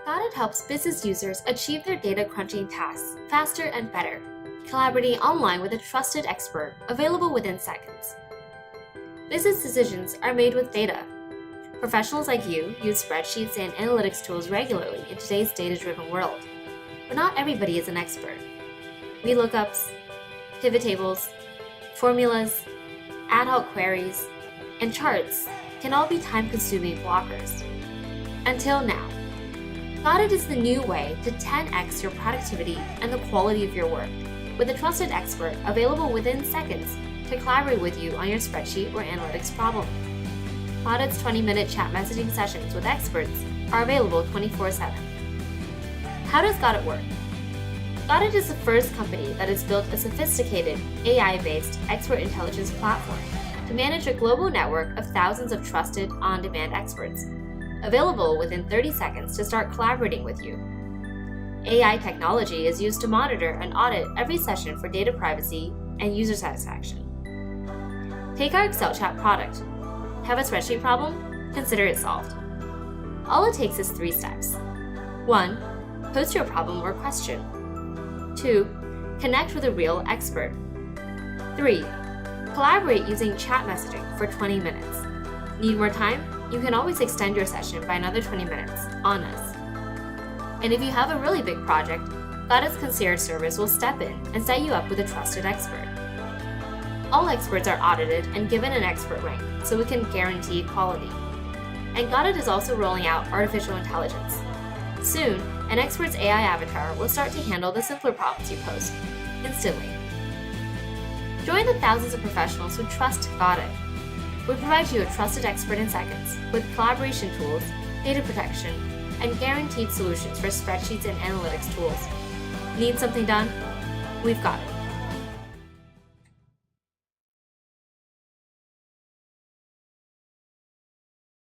Audit helps business users achieve their data crunching tasks faster and better, collaborating online with a trusted expert available within seconds. Business decisions are made with data. Professionals like you use spreadsheets and analytics tools regularly in today's data-driven world. But not everybody is an expert. VLOOKUPs, pivot tables, formulas, ad hoc queries, and charts can all be time-consuming blockers. Until now. Audit is the new way to 10x your productivity and the quality of your work, with a trusted expert available within seconds to collaborate with you on your spreadsheet or analytics problem. Audit's 20-minute chat messaging sessions with experts are available 24/7. How does Audit work? Audit is the first company that has built a sophisticated AI-based expert intelligence platform to manage a global network of thousands of trusted on-demand experts, available within 30 seconds to start collaborating with you. AI technology is used to monitor and audit every session for data privacy and user satisfaction. Take our Excelchat product. Have a spreadsheet problem? Consider it solved. All it takes is 3 steps. 1. Post your problem or question. 2. Connect with a real expert. 3. Collaborate using chat messaging for 20 minutes. Need more time? You can always extend your session by another 20 minutes on us. And if you have a really big project, Audit's concierge service will step in and set you up with a trusted expert. All experts are audited and given an expert rank, so we can guarantee quality. And Audit is also rolling out artificial intelligence. Soon, an expert's AI avatar will start to handle the simpler problems you post, instantly. Join the thousands of professionals who trust Audit. We provide you a trusted expert in seconds with collaboration tools, data protection, and guaranteed solutions for spreadsheets and analytics tools. Need something done? We've got it.